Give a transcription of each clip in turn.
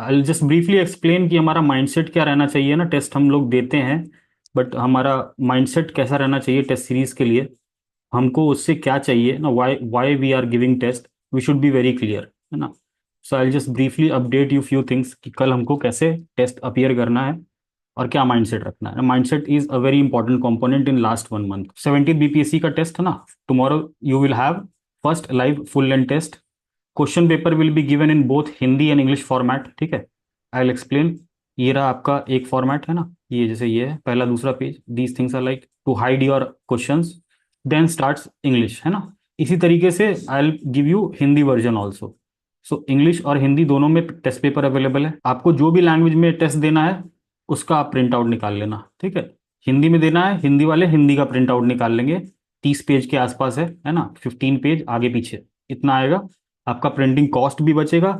आई just briefly explain कि हमारा mindset क्या रहना चाहिए ना। टेस्ट हम लोग देते हैं, बट हमारा माइंडसेट कैसा रहना चाहिए टेस्ट सीरीज के लिए, हमको उससे क्या चाहिए ना, why why we are giving test, we should be very clear, है ना। So I just briefly update you few things कि कल हमको कैसे टेस्ट अपीयर करना है और क्या माइंडसेट रखना है। Mindset is a very important component in last 1 month. 17 BPSC का टेस्ट है ना, tomorrow you will have first live full length test. Question paper will be given in both Hindi and English format, ठीक है। I will explain. ये रहा आपका एक format, है ना, ये जैसे ये है पहला दूसरा page, these things are like to hide your questions, then starts English, है ना। इसी तरीके से I will give you Hindi version also. So English और हिंदी दोनों में टेस्ट पेपर अवेलेबल है। आपको जो भी लैंग्वेज में टेस्ट देना है उसका आप प्रिंट आउट निकाल लेना, ठीक है। हिंदी में देना है, हिंदी वाले हिंदी का प्रिंट आउट निकाल लेंगे। 30 पेज के आसपास है ना, 15 पेज आगे पीछे इतना आएगा। आपका प्रिंटिंग कॉस्ट भी बचेगा।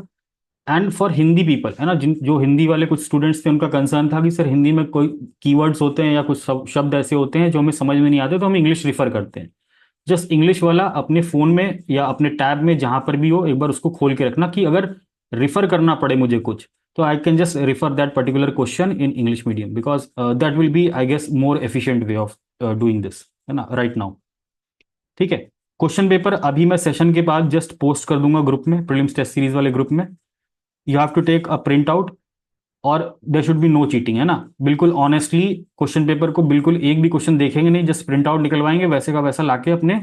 एंड फॉर हिंदी पीपल, है ना, जिन जो हिंदी वाले कुछ स्टूडेंट्स थे, उनका कंसर्न था कि सर हिंदी में कोई कीवर्ड्स होते हैं या कुछ शब्द ऐसे होते हैं जो हमें समझ में नहीं आते, तो हम इंग्लिश रिफर करते हैं। जस्ट इंग्लिश वाला अपने फोन में या अपने टैब में जहां पर भी हो, एक बार उसको खोल के रखना कि अगर रिफर करना पड़े मुझे कुछ, तो I can just refer that particular question in English medium, because that will be I guess more efficient way of doing this, है ना, राइट नाउ। ठीक है। क्वेश्चन पेपर अभी मैं सेशन के बाद जस्ट पोस्ट कर दूंगा ग्रुप में, प्रीलिम्स टेस्ट सीरीज वाले ग्रुप में। You have to take a print out, और there should be no cheating, है ना। बिल्कुल ऑनेस्टली क्वेश्चन पेपर को बिल्कुल एक भी क्वेश्चन देखेंगे नहीं, जस्ट प्रिंट आउट निकलवाएंगे, वैसे का वैसा लाके अपने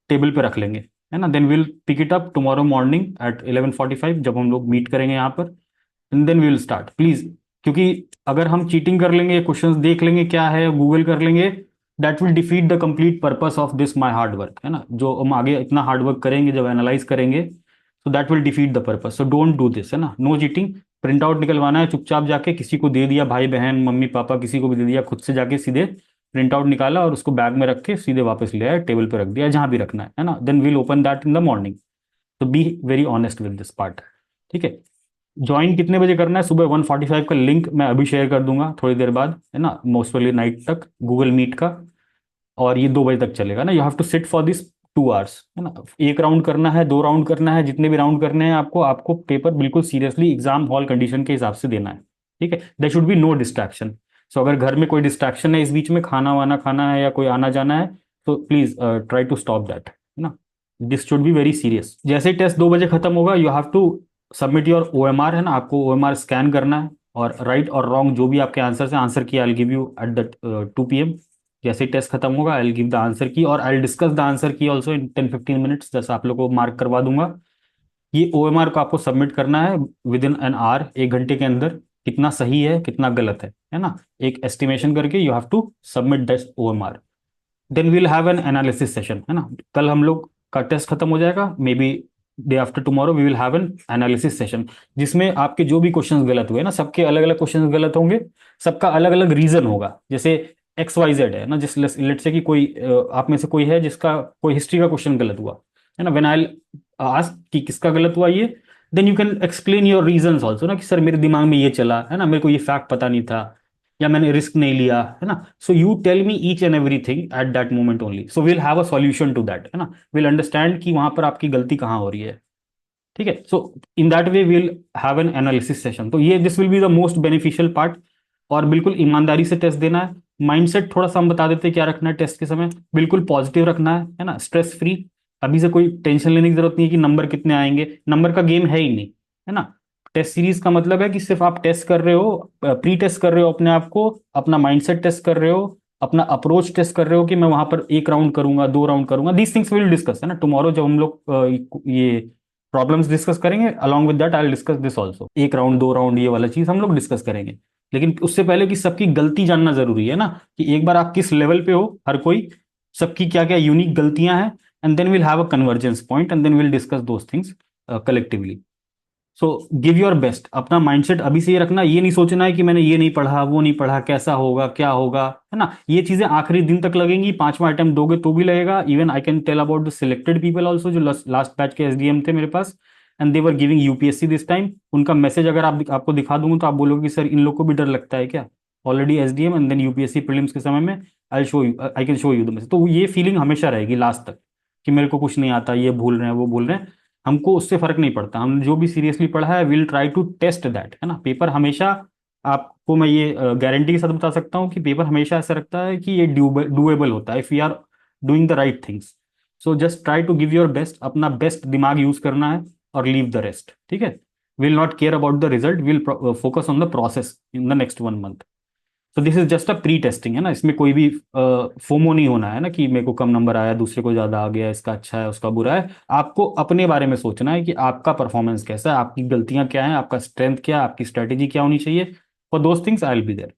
टेबल पे रख लेंगे, है ना। Then will pick it up tomorrow morning at 11:45 जब हम लोग मीट करेंगे यहाँ पर, and then we will start please. क्योंकि अगर हम चीटिंग कर लेंगे, क्वेश्चंस देख लेंगे क्या है, गूगल कर लेंगे, that will defeat the complete purpose of this my hard work, है ना। जो हम आगे इतना हार्ड वर्क करेंगे जब एनालाइज करेंगे, तो that will defeat the purpose. So don't do this, है ना, नो चीटिंग। प्रिंट आउट निकलवाना है, चुपचाप जाके किसी को दे दिया, भाई बहन मम्मी पापा किसी को भी दे दिया, खुद से जाके सीधे प्रिंट आउट निकाला और उसको बैग में रख के सीधे वापस ले आया, टेबल पे रख दिया, जहां भी रखना है ना। Then we'll open that in the morning. तो be very honest with this part, ठीक है। ज्वाइन कितने बजे करना है? सुबह 1:45 का लिंक मैं अभी शेयर कर दूंगा थोड़ी देर बाद, है ना, मोस्ट वाली नाइट तक गूगल मीट का। और ये 2 बजे तक चलेगा ना। You have to sit for this 2 hours, है ना। एक राउंड करना है, 2 राउंड करना है, जितने भी राउंड करने हैं आपको, आपको पेपर बिल्कुल सीरियसली एग्जाम हॉल कंडीशन के हिसाब से देना है, ठीक है। There should be no distraction. So अगर घर में कोई डिस्ट्रैक्शन है, इस बीच में खाना वाना खाना है या कोई आना जाना है, तो please try to stop that, है ना। This should be very serious. जैसे ही टेस्ट 2 बजे खत्म होगा, you have to submit your OMR, है ना। आपको ओएमआर स्कैन करना है, और राइट और रॉन्ग जो भी आपके आंसर है, आंसर की I give you at the 2 PM। जैसे ही टेस्ट खत्म होगा, आई गिव द आंसर की, और आई डिस्कस द आंसर की ऑल्सो इन 10-15 मिनट्स, जैसा आप लोग को मार्क करवा दूंगा। ये ओएमआर को आपको सबमिट करना है विद इन एन आवर, 1 घंटे के अंदर। कितना सही है कितना गलत है ना, एक एस्टिमेशन करके you have to submit this OMR. Then we'll have an analysis session, है ना। कल हम लोग का टेस्ट खत्म हो जाएगा, maybe day after tomorrow we will have an analysis session, जिसमें आपके जो भी क्वेश्चंस गलत हुए ना, सबके अलग अलग क्वेश्चंस गलत होंगे, सबका अलग अलग रीजन होगा। जैसे XYZ है ना, जिस लेट से कि कोई आप में से कोई है जिसका कोई हिस्ट्री का क्वेश्चन गलत हुआ, है ना। व्हेन आई आस्क कि किसका गलत हुआ ये, then you can explain your reasons also ना, कि सर मेरे दिमाग में ये चला, है ना, मेरे को ये फैक्ट पता नहीं था, या मैंने रिस्क नहीं लिया, है ना। So you tell me each and everything at that moment only, so we'll have a solution to that, है ना। विल अंडरस्टैंड कि वहां पर आपकी गलती कहाँ हो रही है, ठीक है। So in that way will have an analysis session. तो ये this will be the most beneficial part. और बिल्कुल ईमानदारी से टेस्ट देना है। माइंडसेट थोड़ा सा हम बता देते हैं क्या रखना है टेस्ट के समय। बिल्कुल पॉजिटिव रखना है ना, स्ट्रेस फ्री। अभी से कोई टेंशन लेने की जरूरत नहीं है कि नंबर कितने आएंगे, नंबर का गेम है ही नहीं, है ना। टेस्ट सीरीज का मतलब है कि सिर्फ आप टेस्ट कर रहे हो, प्री टेस्ट कर रहे हो अपने आप को, अपना माइंडसेट टेस्ट कर रहे हो, अपना अप्रोच टेस्ट कर रहे हो कि मैं वहां पर 1 राउंड करूंगा, 2 राउंड करूंगा। दीज थिंग्स विल डिस्कस, है ना, टुमारो जब हम लोग ये प्रॉब्लम्स डिस्कस करेंगे, along with that I will discuss this also. 1 round 2 round ये वाला चीज हम लोग डिस्कस करेंगे। लेकिन उससे पहले कि सबकी गलती जानना जरूरी है ना, कि एक बार आप किस लेवल पे हो, हर कोई, सबकी क्या क्या यूनिक गलतियां हैं, and then will have a convergence point, and then will discuss those things collectively. So give your best. अपना माइंडसेट अभी से ये रखना, ये नहीं सोचना है कि मैंने ये नहीं पढ़ा वो नहीं पढ़ा, कैसा होगा क्या होगा, है ना। ये चीजें आखिरी दिन तक लगेंगी, 5वां अटेम्प्ट दोगे तो भी लगेगा। Even I can tell about the selected people also, जो लास्ट बैच के SDM थे मेरे पास, and they were giving UPSC this time. उनका मैसेज अगर आपको दिखा दूंगा, तो आप बोलोगे कि सर इन लोग को भी डर लगता है क्या, already SDM and then UPSC prelims के समय में। I show you, I can show you the message. तो ये फीलिंग हमेशा रहेगी लास्ट तक, कि मेरे को कुछ नहीं आता, ये भूल रहे हैं वो भूल रहे हैं। हमको उससे फर्क नहीं पड़ता, हम जो भी सीरियसली पढ़ा है will try to test that, है ना। पेपर हमेशा, आपको मैं ये गारंटी के साथ बता सकता हूँ कि पेपर हमेशा ऐसा रखता है कि ये डूएबल होता है if you are doing the right things. So just try to give your best, अपना बेस्ट दिमाग यूज करना है और लीव द रेस्ट, ठीक है। Will not care about the result, will focus on the process in the next 1 month. तो this is just a pre testing, है ना, इसमें कोई भी फोमो नहीं होना है ना कि मेरे को कम नंबर आया, दूसरे को ज्यादा आ गया, इसका अच्छा है उसका बुरा है। आपको अपने बारे में सोचना है कि आपका परफॉर्मेंस कैसा है, आपकी गलतियां क्या हैं, आपका स्ट्रेंथ क्या है, आपकी स्ट्रेटेजी क्या होनी चाहिए। For those things I will be there.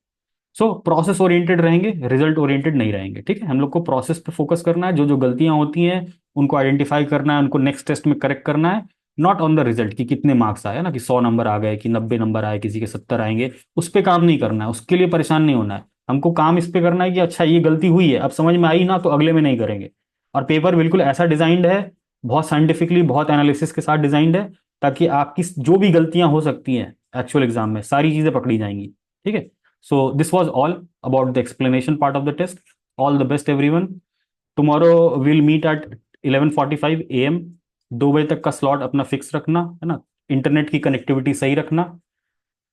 So process oriented रहेंगे, रिजल्ट ओरिएंटेड नहीं रहेंगे, ठीक है। हम लोग को प्रोसेस पे फोकस करना है, जो जो गलतियां होती हैं उनको आइडेंटिफाई करना है, उनको नेक्स्ट टेस्ट में करेक्ट करना है। नॉट ऑन द रिजल्ट कि कितने मार्क्स आए ना, कि 100 नंबर आ गए कि 90 नंबर आए, किसी के 70 आएंगे, उस पर काम नहीं करना है, उसके लिए परेशान नहीं होना है। हमको काम इस पे करना है कि अच्छा ये गलती हुई है, अब समझ में आई ना, तो अगले में नहीं करेंगे। और पेपर बिल्कुल ऐसा डिजाइंड है, बहुत साइंटिफिकली, बहुत एनालिसिस के साथ डिजाइंड है, ताकि आपकी जो भी गलतियां हो सकती हैं एक्चुअल एग्जाम में, सारी चीजें पकड़ी जाएंगी, ठीक है। So this was all about the explanation part of the test. All the best everyone. Tomorrow we'll meet at 11:45 a.m. 2 बजे तक का स्लॉट अपना फिक्स रखना, है ना। इंटरनेट की कनेक्टिविटी सही रखना,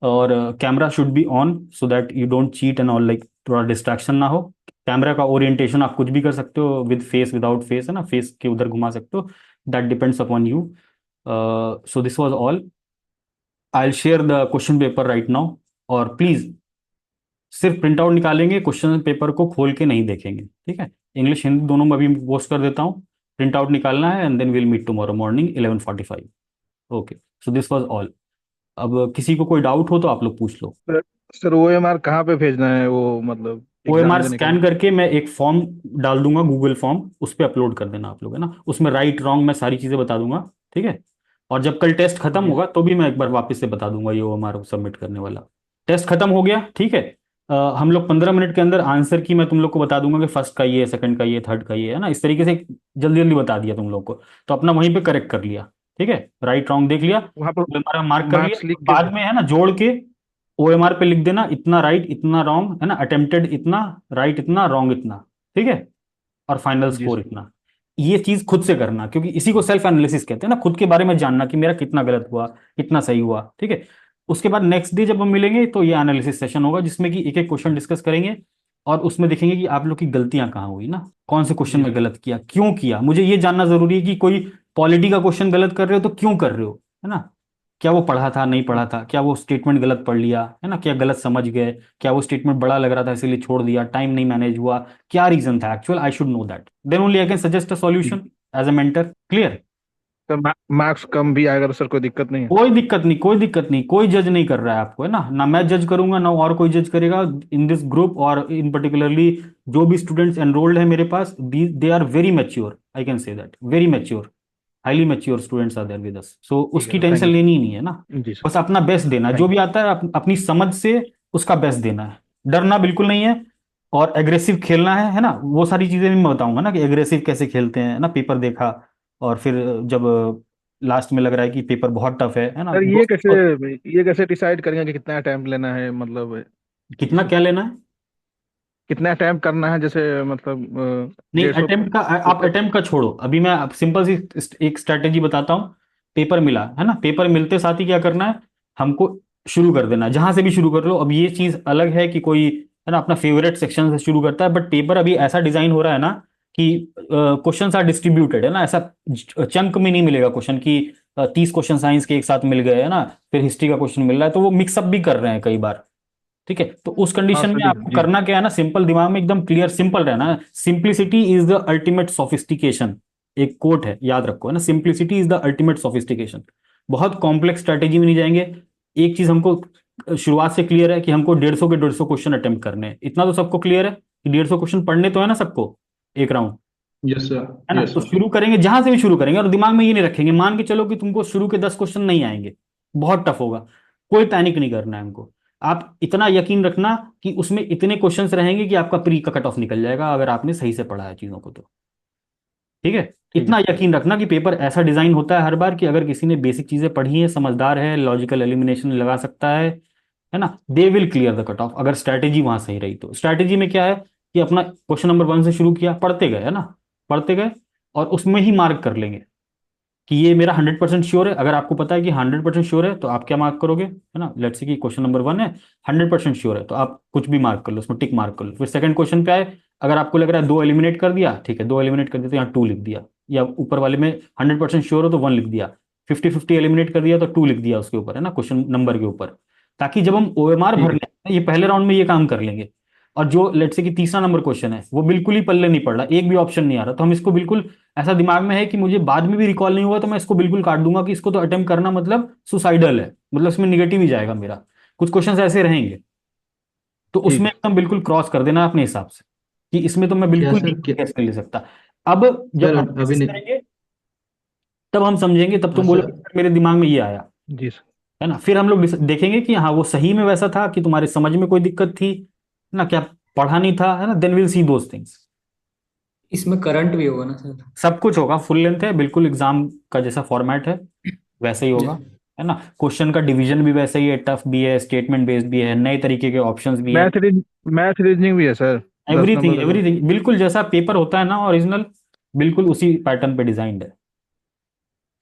और camera should be on so that you don't cheat and all, like थोड़ा डिस्ट्रैक्शन ना हो। कैमरा का ओरिएंटेशन आप कुछ भी कर सकते हो, विद फेस विदाउट फेस, है ना, फेस के उधर घुमा सकते हो, that depends upon you. So this was all. I will share the question paper right now, और प्लीज सिर्फ प्रिंट आउट निकालेंगे, क्वेश्चन पेपर को खोल के नहीं देखेंगे, ठीक है। इंग्लिश हिंदी दोनों में अभी पोस्ट कर देता हूँ। प्रिंट आउट निकालना है, and then will meet tomorrow morning 11:45। Okay, so this was all. अब किसी को कोई डाउट हो तो आप लोग पूछ लो। सर सर OMR कहाँ पे भेजना है वो, मतलब एग्जाम ओएमआर देने के स्कैन लिए? करके मैं एक फॉर्म डाल दूंगा, गूगल फॉर्म, उस पर अपलोड कर देना आप लोग, है ना। उसमें राइट रॉन्ग मैं सारी चीजें बता दूंगा, ठीक है। और जब कल टेस्ट खत्म जी होगा तो भी मैं एक बार वापस से बता दूंगा ये ओएमआर सबमिट करने वाला। टेस्ट खत्म हो गया, ठीक है। हम लोग 15 मिनट के अंदर आंसर की मैं तुम लोग को बता दूंगा कि फर्स्ट का ये है, सेकंड का ये है, थर्ड का ये है ना, इस तरीके से जल्दी जल्दी बता दिया तुम लोग को। तो अपना वहीं पे करेक्ट कर लिया, ठीक है, राइट रॉन्ग देख लिया, वहाँ पर हमारा मार्क कर लिया, मार्क्स लिख के बाद में है ना जोड़ के ओएमआर पे लिख देना, इतना राइट इतना रॉन्ग, है ना, अटेम्प्टेड इतना, राइट इतना, रॉन्ग इतना, ठीक है, और फाइनल जी स्कोर सर। इतना। ये चीज खुद से करना, क्योंकि इसी को सेल्फ एनालिसिस कहते हैं ना, खुद के बारे में जानना कि मेरा कितना गलत हुआ, कितना सही हुआ, ठीक है। उसके बाद नेक्स्ट डे जब हम मिलेंगे तो ये एनालिसिस सेशन होगा, जिसमें कि एक एक क्वेश्चन डिस्कस करेंगे, और उसमें देखेंगे कि आप लोग की गलतियां कहाँ हुई ना, कौन से क्वेश्चन जी में सर। गलत किया, क्यों किया। मुझे ये जानना जरूरी है कि कोई पॉलिटी का क्वेश्चन गलत कर रहे हो तो क्यों कर रहे हो, है ना। क्या वो पढ़ा था, नहीं पढ़ा था, क्या वो स्टेटमेंट गलत पढ़ लिया, है ना, क्या गलत समझ गए, क्या वो स्टेटमेंट बड़ा लग रहा था इसीलिए छोड़ दिया, टाइम नहीं मैनेज हुआ, क्या रीजन था actual, I should know that, then only I can suggest a solution as a mentor. Clear. Sir marks कम भी आएगा तो सर कोई दिक्कत नहीं है? कोई दिक्कत नहीं, कोई दिक्कत नहीं, कोई जज नहीं कर रहा है आपको, है ना, ना मैं जज करूंगा ना और कोई जज करेगा इन दिस ग्रुप, और इन पर्टिकुलरली जो भी स्टूडेंट्स एनरोल्ड है मेरे पास, they are very mature, I can say that, very mature, highly mature students are there with us. So ठीक है उसकी सर, थैंक टेंशन यू लेनी ही नहीं है ना। सर। जी सर। बस अपना बेस्ट देना है, जो थैंक भी आता है अपनी समझ से उसका बेस्ट देना है, डरना बिल्कुल नहीं है। और एग्रेसिव खेलना है ना, वो सारी चीजें भी मैं बताऊंगा ना कि एग्रेसिव कैसे खेलते हैं ना, पेपर देखा, और फिर जब लास्ट में लग रहा है कि पेपर बहुत टफ है ना, सर दोस्त। ये कैसे डिसाइड करेंगे कि कितना टाइम लेना है, मतलब कितना क्या लेना है। कितना टाइम करना है, जैसे मतलब नहीं, 150 अटेम्प्ट का आप पेपर? अटेम्प्ट का छोड़ो, अभी मैं सिंपल सी एक स्ट्रेटेजी बताता हूँ। पेपर मिला है ना, पेपर मिलते साथ ही क्या करना है, हमको शुरू कर देना है, जहां से भी शुरू कर लो। अब ये चीज अलग है कि कोई, है ना, अपना फेवरेट सेक्शन से शुरू करता है, बट पेपर अभी ऐसा डिजाइन हो रहा है ना कि क्वेश्चंस आर डिस्ट्रीब्यूटेड, है ना, ऐसा चंक में नहीं मिलेगा क्वेश्चन की 30 क्वेश्चन साइंस के एक साथ मिल गए, है ना, फिर हिस्ट्री का क्वेश्चन मिल रहा है, तो वो मिक्सअप भी कर रहे हैं कई बार, ठीक है। तो उस हाँ कंडीशन सर, में जी आपको जी। करना क्या है ना, सिंपल दिमाग में एकदम क्लियर सिंपल रहना है। Simplicity is the ultimate sophistication, एक कोट है, याद रखो, है ना, simplicity is the ultimate sophistication. बहुत कॉम्प्लेक्स स्ट्रैटेजी में नहीं जाएंगे। एक चीज हमको शुरुआत से क्लियर है कि हमको 150 के 150 क्वेश्चन अटेम्प्ट करने हैं, इतना तो सबको क्लियर है कि 150 क्वेश्चन पढ़ने तो है ना सबको, एक राउंड, यस सर। है ना। यस तो सर। शुरू करेंगे जहां से भी शुरू करेंगे, और दिमाग में ये नहीं रखेंगे, मान के चलो कि तुमको शुरू के 10 क्वेश्चन नहीं आएंगे, बहुत टफ होगा, कोई पैनिक नहीं करना है हमको। आप इतना यकीन रखना कि उसमें इतने क्वेश्चंस रहेंगे कि आपका प्री का कट ऑफ निकल जाएगा, अगर आपने सही से पढ़ा है चीजों को तो, ठीक है। ठीक है इतना सर। यकीन रखना कि पेपर ऐसा डिजाइन होता है हर बार कि अगर किसी ने बेसिक चीजें पढ़ी है, समझदार है, लॉजिकल एलिमिनेशन लगा सकता है ना, they will clear the cut off, अगर स्ट्रैटेजी वहां सही रही तो। स्ट्रैटेजी में क्या है कि अपना क्वेश्चन नंबर 1 से शुरू किया, पढ़ते गए, है ना, पढ़ते गए, और उसमें ही मार्क कर लेंगे कि ये मेरा 100% श्योर है। अगर आपको पता है कि 100% श्योर है तो आप क्या मार्क करोगे, है ना। लेट्स से कि क्वेश्चन नंबर 1 है, 100% श्योर है, तो आप कुछ भी मार्क कर लो, उसमें टिक मार्क कर लो। फिर सेकंड क्वेश्चन पे आए, अगर आपको लग रहा है दो एलिमिनेट कर दिया, ठीक है, दो एलिमिनेट कर दिया तो यहाँ टू लिख दिया। या ऊपर वाले में 100% श्योर हो तो वन लिख दिया, 50-50 एलिमिनेट कर दिया तो टू लिख दिया उसके ऊपर, है ना, क्वेश्चन नंबर के ऊपर। ताकि जब हम ओएमआर ठीक है। भरने आए, ये पहले राउंड में ये काम कर लेंगे। और जो लेट्स से कि तीसरा नंबर क्वेश्चन है वो बिल्कुल ही पल्ले नहीं पड़ रहा, एक भी ऑप्शन नहीं आ रहा, तो हम इसको बिल्कुल, ऐसा दिमाग में है कि मुझे बाद में भी रिकॉल नहीं हुआ तो मैं इसको बिल्कुल काट दूंगा कि इसको तो अटेम्प्ट करना मतलब सुसाइडल है, मतलब इसमें निगेटिव ही जाएगा मेरा। कुछ क्वेश्चंस ऐसे रहेंगे, तो ठीक उसमें है एकदम बिल्कुल क्रॉस कर देना अपने हिसाब से कि इसमें तो मैं क्या बिल्कुल भी सर, क्या कैसे नहीं ले सकता। अब जब सर? अभी एनालिसिस नहीं। करेंगे तब हम समझेंगे, तब हाँ तुम सर। बोलोगे मेरे दिमाग में ये आया, जी सर। है ना। फिर हम लोग देखेंगे कि हाँ वो सही में वैसा था कि तुम्हारे समझ में कोई दिक्कत थी, है ना, क्या पढ़ा नहीं था, है ना। Then will see those things. इसमें करंट भी होगा ना सर? सब कुछ होगा, फुल लेंथ है बिल्कुल, एग्जाम का जैसा फॉर्मेट है वैसे ही जी। होगा, है ना। क्वेश्चन का डिवीजन भी वैसे ही है, टफ भी है, स्टेटमेंट बेस्ड भी है, नए तरीके के ऑप्शंस भी है। मैथ रीज मैथ रीजनिंग भी है सर, 10 नंबर एवरीथिंग का जो। एवरीथिंग बिल्कुल जैसा पेपर होता है ना ओरिजिनल, बिल्कुल उसी पैटर्न पे डिजाइंड है।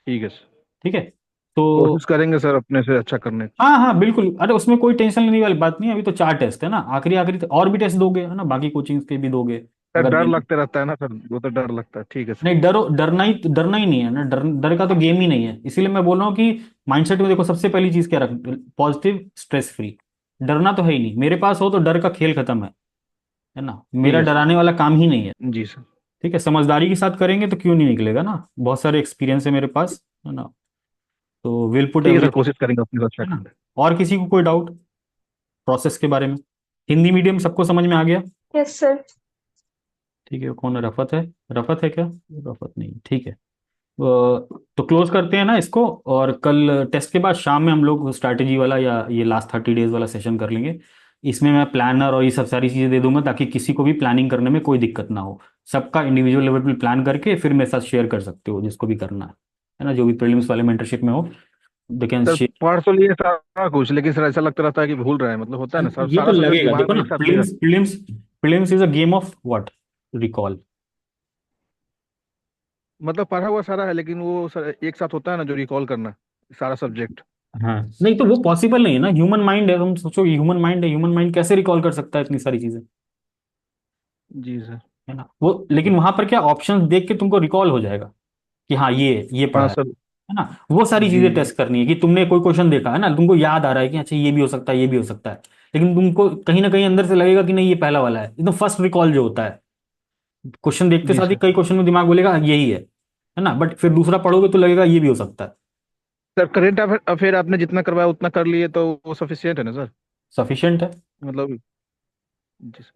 ठीक है सर। ठीक है। तो कोशिश करेंगे सर अपने से अच्छा करने की। हाँ हाँ बिल्कुल, अरे उसमें कोई टेंशन लेने वाली बात नहीं है, अभी तो 4 टेस्ट है ना, आखिरी आखिरी और भी टेस्ट दोगे, है ना, बाकी कोचिंग के भी दोगे सर अगर डर नहीं। लगते रहता है ना सर, वो तो डर लगता है। ठीक है सर। नहीं, डरना ही नहीं है ना, डर का तो गेम ही नहीं है, इसीलिए मैं बोल रहा हूँ कि माइंडसेट में देखो सबसे पहली चीज क्या रख, पॉजिटिव स्ट्रेस फ्री। डरना तो है ही नहीं, मेरे पास हो तो डर का खेल खत्म है ना, ठीक मेरा है सर। डराने वाला काम ही नहीं है। जी सर। ठीक है, समझदारी के साथ करेंगे तो क्यों नहीं निकलेगा ना, बहुत सारे एक्सपीरियंस है मेरे पास, है ना। तो विल पुट ठीक है सर, एवरीथिंग, कोशिश करेंगे अपने से अच्छा है ना। करने और किसी को कोई डाउट प्रोसेस के बारे में? हिंदी मीडियम सबको समझ में आ गया? Yes sir. ठीक है, कौन है, रफत है? रफत है क्या? रफत नहीं, ठीक है। तो क्लोज करते हैं ना इसको, और कल टेस्ट के बाद शाम में हम लोग स्ट्रैटेजी वाला या ये लास्ट 30 डेज वाला सेशन कर लेंगे। इसमें मैं प्लानर और ये सब सारी चीज़ें दे दूंगा ताकि किसी को भी प्लानिंग करने में कोई दिक्कत ना हो। सबका इंडिविजुअल लेवल पे प्लान करके फिर मेरे साथ शेयर कर सकते हो जिसको भी करना है ना, जो भी प्रीलिम्स वाले मेंटरशिप में हो, दे कैन सर। शेयर। पढ़ तो लिए सारा कुछ, लेकिन सर ऐसा लगता रहता है कि भूल रहा है, मतलब होता है ना सर, ये तो सारा सब्जेक्ट लगेगा, दिमाग देखो में ना, एक साथ नहीं प्रीलिम्स रहता। Prelims prelims is a game of what, recall. मतलब पढ़ा हुआ सारा है, लेकिन वो सर एक साथ होता है ना जो रिकॉल करना, सारा सब्जेक्ट। हाँ, नहीं तो वो पॉसिबल नहीं है ना, ह्यूमन माइंड है, तुम सोचो ह्यूमन माइंड है, ह्यूमन माइंड कैसे रिकॉल कर सकता है इतनी सारी चीजें, जी सर। है ना। वो लेकिन वहां पर क्या ऑप्शंस देख के तुमको रिकॉल हो जाएगा कि हाँ ये पढ़ा हाँ सर। है ना। वो सारी जी चीजें जी। टेस्ट करनी है कि तुमने कोई क्वेश्चन देखा है ना, तुमको याद आ रहा है कि अच्छा ये भी हो सकता है, ये भी हो सकता है, लेकिन तुमको कहीं ना कहीं अंदर से लगेगा कि नहीं ये पहला वाला है, एकदम फर्स्ट रिकॉल जो होता है, क्वेश्चन देखते जी साथ ही सर। कई क्वेश्चन में दिमाग बोलेगा हाँ, यही है ना, बट फिर दूसरा पढ़ोगे तो लगेगा ये भी हो सकता है। सर करेंट अफेयर आपने जितना करवाया उतना कर लिए तो वो सफिशियंट है ना सर? सफिशिएंट है, मतलब। जी सर।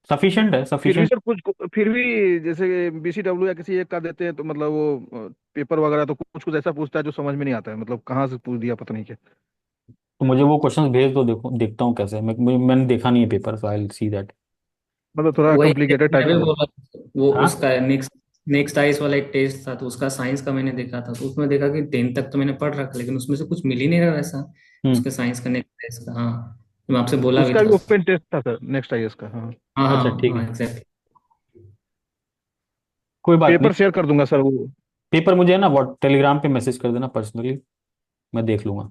सफिशिएंट है, फिर भी सफिशिएंट। सर कुछ, फिर भी जैसे बीसीडब्ल्यू या किसी एक का देते हैं तो मतलब वो पेपर वगैरह तो कुछ कुछ ऐसा पूछता है जो समझ में नहीं आता है, मतलब कहाँ से पूछ दिया पता नहीं क्या। तो मुझे वो क्वेश्चंस भेज दो, देखो देखता हूँ कैसे, मैंने देखा नहीं है paper, so I will see that. मतलब थोड़ा वही कॉम्प्लिकेटेड मैं टाइप भी का बोल लगा। रहा था, वो हाँ, उसका नेक्स्ट नेक्स्ट आइस वाला एक टेस्ट था, तो उसका साइंस का मैंने देखा था, तो उसमें देखा कि 10 तक तो मैंने पढ़ रखा, लेकिन उसमें से कुछ मिल ही नहीं रहा वैसा। हम्म, उसके साइंस का नेक्स्ट टेस्ट का, हाँ। तो मैं आपसे बोला भी उसका था। भी ओपन टेस्ट था सर, नेक्स्ट आईएएस का, हाँ। हाँ अच्छा हाँ ठीक हाँ, है, एग्जैक्टली। कोई बात पेपर नहीं। शेयर कर दूंगा सर वो। पेपर मुझे है ना व्हाट टेलीग्राम पे मैसेज कर देना पर्सनली, मैं देख लूंगा।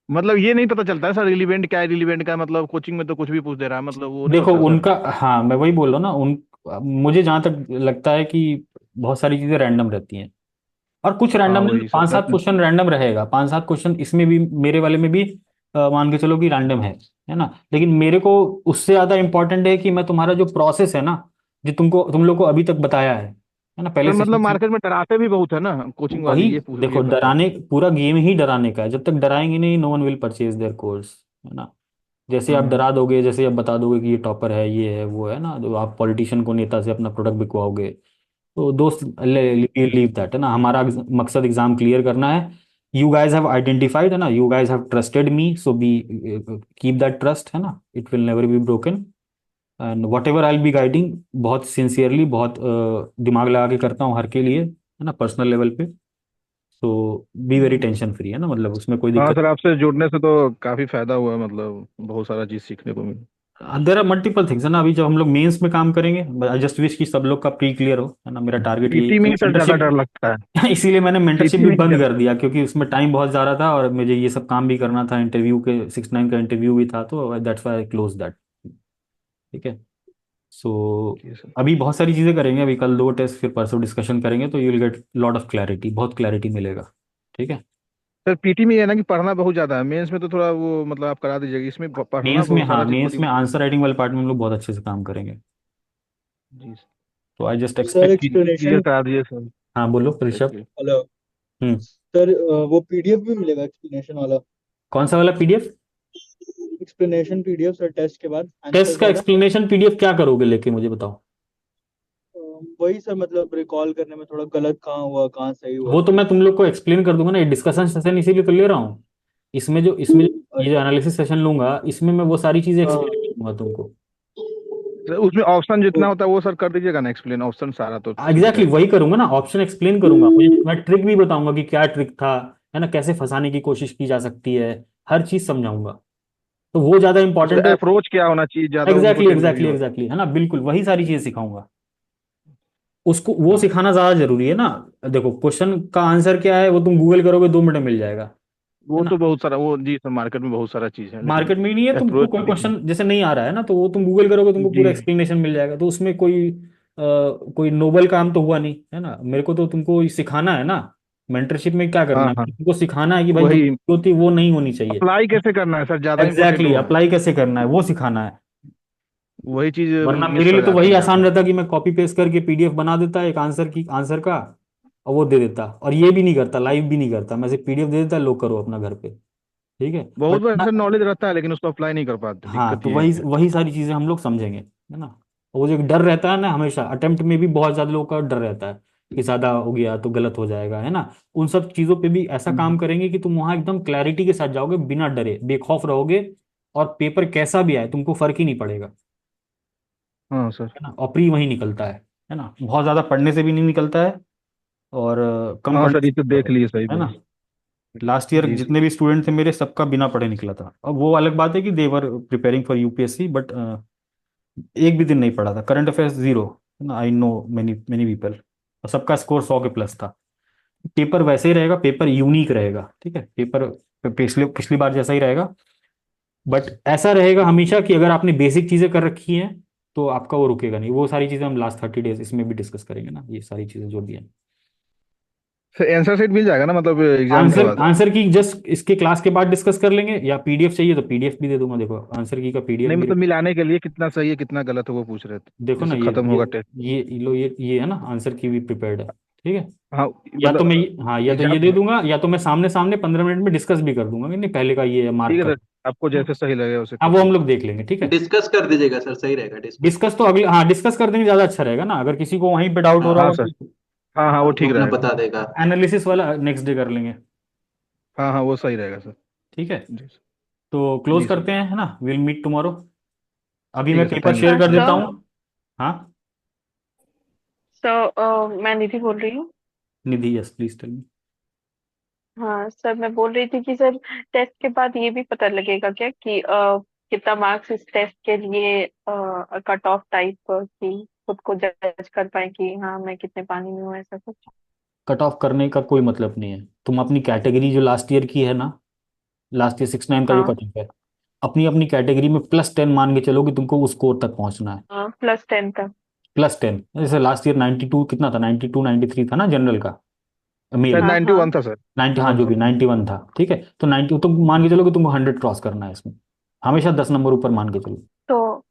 मतलब ये नहीं पता चलता है सर रिलीवेंट क्या है, रिलीवेंट का है, मतलब कोचिंग में तो कुछ भी पूछ दे रहा है, मतलब वो नहीं देखो होता है सर। उनका, हाँ मैं वही बोल रहा हूँ ना, उन मुझे जहां तक लगता है कि बहुत सारी चीजें रैंडम रहती हैं, और कुछ हाँ रैंडम नहीं, वही सर, पांच सात क्वेश्चन रैंडम रहेगा, पांच सात क्वेश्चन इसमें भी, मेरे वाले में भी मान के चलो कि रैंडम है ना। लेकिन मेरे को उससे ज्यादा इंपॉर्टेंट है कि मैं तुम्हारा जो प्रोसेस है ना, जो तुम लोग को अभी तक बताया है ना, पहले सर मतलब सेशन से। मार्केट में डराते भी बहुत है ना कोचिंग वाले, वही, ये पूछ देखो ये करते हैं। डराने, पूरा गेम ही डराने का है, जब तक डराएंगे नहीं no one will purchase their course, है ना। जैसे आप हाँ। डरा दोगे, जैसे आप बता दोगे कि ये टॉपर है, ये है, वो है ना, तो आप पॉलिटिशियन को, नेता से अपना प्रोडक्ट बिकवाओगे, तो दोस्त लीव दैट, है ना। हमारा मकसद एग्जाम क्लियर करना है। यू गाइज हैव आइडेंटिफाइड, है ना, you guys have trusted me, so be keep that trust, है ना, it will never be broken. And what ever I be guiding, बहुत सिंसियरली, बहुत दिमाग लगा के करता हूँ हर के लिए, है ना, पर्सनल लेवल पे। तो बी वेरी टेंशन फ्री, है ना, मतलब उसमें कोई हाँ दिक्कत। सर, आपसे जुड़ने से तो काफी फायदा हुआ, मतलब बहुत सारा चीज सीखने को मिला। देर आर मल्टीपल थिंग्स है ना। अभी जब हम लोग मेंस में काम करेंगे, आई जस्ट विश कि सब लोग का प्री क्लियर हो, है ना। मेरा टारगेट यही पीटी में है, ही सर ज्यादा डर मेंटरशिप लगता है। इसीलिए मैंने मेंटरशिप पीटी भी में ही बंद डर। कर दिया, क्योंकि उसमें टाइम बहुत ज़्यादा था और मुझे ये सब काम भी करना था। इंटरव्यू के 6-9 का इंटरव्यू भी था, तो that's why I close that. ठीक है। सो जी सर। अभी बहुत सारी चीज़ें करेंगे, अभी कल 2 टेस्ट, फिर परसों डिस्कशन करेंगे, तो you will get lot of clarity, बहुत क्लैरिटी मिलेगा। ठीक है। सर पीटी में ये है ना कि पढ़ना बहुत ज्यादा है, मेंस में तो थोड़ा वो मतलब आप करा दीजिएगा, इसमें पढ़ना मेंस में, बहुत हाँ, सारा चीज मेंस बड़ी। में आंसर राइटिंग वाले पार्ट में हम लोग बहुत अच्छे से काम करेंगे। जी तो आई जस्ट सर एक्सपेक्ट कि, क्लियर एक्सप्लेनेशन। करा दीजिए सर। हाँ बोलो Rishabh. Okay. Hello hmm. Sir, वो पीडीएफ भी मिलेगा एक्सप्लेनेशन वाला? कौन सा वाला PDF? Explanation PDF sir, test के बाद टेस्ट आंसर्स का वाला। एक्सप्लेनेशन पीडीएफ क्या करोगे लेके, मुझे बताओ। वही सर, मतलब रिकॉल करने में थोड़ा गलत कहाँ हुआ, कहाँ सही हुआ। वो तो मैं तुम लोग को एक्सप्लेन कर दूंगा ना, ये डिस्कशन सेशन इसीलिए तो ले रहा हूँ। इसमें जो ये जो अच्छा। एनालिसिस सेशन लूंगा, इसमें मैं वो सारी चीजें हाँ। एक्सप्लेन करूंगा तुमको। सर उसमें ऑप्शन जितना वो- होता है वो सर कर दीजिएगा ना एक्सप्लेन, ऑप्शन सारा तो सीधी एग्जैक्टली रहेगा। वही करूंगा ना, ऑप्शन एक्सप्लेन करूंगा। मैं ट्रिक भी बताऊंगा कि क्या ट्रिक था, है ना, कैसे फंसाने की कोशिश की जा सकती है, हर चीज समझाऊंगा। तो वो ज्यादा उसका इंपॉर्टेंट है। अप्रोच क्या होना चाहिए, ज्यादा एग्जैक्टली इम्पोर्टेंट वही एग्जैक्टली होगा। एग्जैक्टली, है ना, बिल्कुल वही सारी चीजें सिखाऊंगा उसको। वो हाँ सिखाना ज्यादा जरूरी है ना। देखो, क्वेश्चन का आंसर क्या है वो तुम गूगल करोगे 2 मिनट में मिल जाएगा, है वो ना। तो बहुत सारा, वो जी सर मार्केट में बहुत सारा चीज है, लेकिन मार्केट में ही नहीं है, तुमको अप्रोच कोई सीखना। क्वेश्चन जैसे नहीं आ रहा है ना, तो वो तुम गूगल करोगे, तुमको जी पूरा एक्सप्लेनेशन मिल जाएगा। तो उसमें कोई नोबल काम तो हुआ नहीं, है ना। मेरे को तो तुमको सिखाना है ना। मेंटरशिप में क्या हाँ करना है, हाँ तुमको सिखाना है कि भाई जो वही। चीज़ होती है वो नहीं होनी चाहिए। अप्लाई कैसे करना है सर, ज्यादा इम्पोर्टेंट एग्जैक्टली वो है। अप्लाई कैसे करना है वो सिखाना है। वही चीज वरना मिस मेरे कर लिए तो जाते वही हैं आसान ज्यादा। रहता कि मैं कॉपी पेस्ट करके पीडीएफ बना देता एक आंसर का, और वो दे देता। और ये भी नहीं करता, लाइव भी नहीं करता, मैं सिर्फ पीडीएफ दे देता, लो करो अपना घर पे। ठीक है। बहुत बट बार सर नॉलेज रहता है लेकिन उसको अप्लाई नहीं कर पाते, हाँ, दिक्कत तो ये वही है। वही सारी चीजें हम लोग समझेंगे, है ना। वो जो एक डर रहता है ना, हमेशा अटेम्प्ट में भी बहुत ज्यादा लोगों का डर रहता है कि ज्यादा हो गया तो गलत हो जाएगा, है ना। उन सब चीजों पे भी ऐसा काम हम्म। करेंगे कि तुम वहां एकदम क्लैरिटी के साथ जाओगे, बिना डरे, बेखौफ रहोगे। और पेपर कैसा भी आए तुमको फर्क ही नहीं पड़ेगा, हाँ सर। है ना। और प्री वही निकलता है ना। बहुत ज्यादा पढ़ने से भी नहीं निकलता है, और कम हाँ पढ़ने सर से ये तो भी देख निकलता लिए सही है बात। ना। लास्ट ईयर जी सर। जितने भी स्टूडेंट थे मेरे, सबका बिना पढ़े निकला था। अब वो अलग बात है कि देवर प्रिपेयरिंग फॉर यूपीएससी, बट एक भी दिन नहीं पढ़ा था। Current affairs zero, I know many many people, और सबका स्कोर 100 के प्लस था। पेपर वैसे ही रहेगा, पेपर यूनिक रहेगा, ठीक है। पेपर पिछले पिछली बार जैसा ही रहेगा, बट ऐसा रहेगा हमेशा कि अगर आपने बेसिक चीजें कर रखी हैं तो आपका वो रुकेगा नहीं। वो सारी चीजें हम लास्ट 30 डेज इसमें भी डिस्कस करेंगे ना, ये सारी चीजें जो भी हैं। सर आंसर शीट मिल जाएगा ना मतलब एग्जाम के आंसर बाद? आंसर की जस्ट इसके क्लास के बाद डिस्कस कर लेंगे, या पीडीएफ चाहिए तो पीडीएफ भी दे दूंगा। देखो, आंसर की का पीडीएफ नहीं मेरे, मतलब मिलाने के लिए कितना सही है कितना गलत है वो पूछ रहे थे, देखो ना, जैसे ये खत्म ये होगा टेस्ट। ये लो, ये है ना, आंसर की भी प्रिपेयर्ड है, ठीक है। हाँ या तो मैं, मतलब हाँ, या तो ये एग्जाम। दे दूंगा, या तो मैं सामने सामने 15 मिनट में डिस्कस भी कर दूंगा कि नहीं, पहले का ये ठीक मार्क है कर। सर, आपको जैसे सही लगे वैसे हाँ, कर वो हम दीजिए। लोग देख लेंगे, ठीक है। डिस्कस कर दीजिएगा सर, सही रहेगा डिस्कस। डिस्कस तो अगले, हाँ, डिस्कस कर देंगे, ज्यादा अच्छा रहेगा ना। अगर किसी को वहीं पे डाउट हो रहा हाँ हाँ होगा सर। हाँ हाँ वो हाँ, तो ठीक अपना रहेगा। बता देगा। तो एनालिसिस वाला नेक्स्ट डे कर लेंगे। हाँ हाँ वो सही रहेगा सर। ठीक है। जी सर। तो क्लोज जी सर। करते हैं, है ना, विल मीट टुमारो। अभी ठीक मैं है sir, paper thank you share sir, कर बाय। देता सर हूँ। हाँ, मैं निधि बोल रही हूँ। निधि, यस प्लीज टेल मी। हाँ सर, मैं बोल रही थी कि सर टेस्ट के बाद ये भी पता लगेगा क्या कि कितना मार्क्स इस टेस्ट के लिए कट ऑफ टाइप की खुद को जज कर पाए कि हाँ मैं कितने पानी में हूँ, ऐसा कुछ। कट ऑफ करने का कोई मतलब नहीं है। तुम अपनी कैटेगरी जो लास्ट ईयर की है ना, लास्ट ईयर 6-9 का जो हाँ कट ऑफ है, अपनी अपनी कैटेगरी में +10 मान के चलो कि तुमको उस स्कोर तक पहुंचना है। हाँ, +10 तक। +10, जैसे लास्ट ईयर 92 कितना था, 92-93 था ना जनरल का, सर मेल। हाँ हाँ। 91 था सर। 90, हाँ, जो 91 भी था। 91 था, ठीक है। तो 90 तो मान के चलो कि तुमको 100 क्रॉस करना है इसमें, हमेशा 10 नंबर ऊपर मान के चलो। तो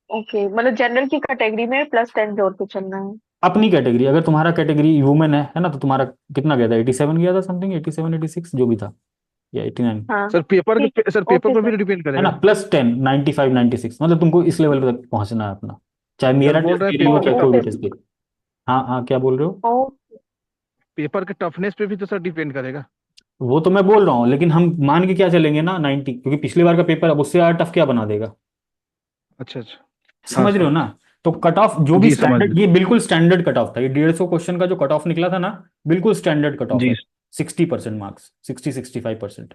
ओके, मतलब जनरल की कैटेगरी में +10 जोड़ के चलना है। अपनी कैटेगरी, अगर तुम्हारा कैटेगरी वुमेन है ना, तो तुम्हारा कितना गया था, 87 गया था, समथिंग 87 86 जो भी था, या 89, हाँ सर पेपर ठीक। के सर पेपर ओके पर सर। भी डिपेंड है ना। करेगा। +10, 95 96, मतलब तुमको इस लेवल तक पहुंचना है अपना, चाहे सर मेरा बोल टेस्ट रहे हैं दे रही हो पेपर चाहे के कोई ओके। भी टेस्ट दे। हाँ हाँ, क्या बोल रहे हो? ओ पेपर के टफनेस पे भी तो सर डिपेंड करेगा। वो तो मैं बोल रहा हूँ, लेकिन हम मान के क्या चलेंगे ना, 90, क्योंकि पिछली बार का पेपर अब उससे ज्यादा टफ क्या बना देगा, अच्छा अच्छा। हाँ समझ रहे सर। हो ना। तो कट ऑफ जो भी जी समझ स्टैंडर्ड, गए। ये बिल्कुल स्टैंडर्ड कट ऑफ था, ये 150 क्वेश्चन का जो कट ऑफ निकला था ना, बिल्कुल स्टैंडर्ड कट ऑफ जी है। 60% मार्क्स, 60-65%,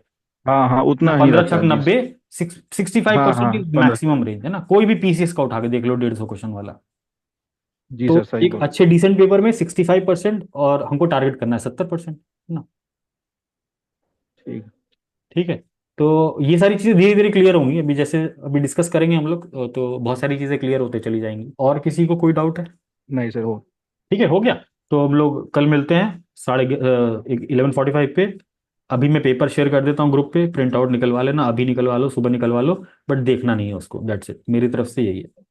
हाँ हाँ, उतना ही 15 रहता छक है 20। 90, 65% हाँ इज 15। मैक्सिमम रेंज है ना। कोई भी पीसीएस का उठा के देख लो 150 क्वेश्चन वाला। जी तो सर, सही एक बोल। अच्छे डिसेंट पेपर में 65% और हमको टारगेट करना है 70% ना। ठीक। ठीक है। तो ये सारी चीजें धीरे धीरे क्लियर होंगी, अभी जैसे अभी डिस्कस करेंगे हम लोग, तो बहुत सारी चीजें क्लियर होते चली जाएंगी। और किसी को कोई डाउट है? नहीं सर, हो। ठीक है, हो गया। तो हम लोग कल मिलते हैं 11:45 पे। अभी मैं पेपर शेयर कर देता हूँ ग्रुप पे, प्रिंट आउट निकलवा लेना, अभी निकलवा लो, सुबह निकलवा लो, बट देखना नहीं है उसको, दैट्स इट, मेरी तरफ से यही है।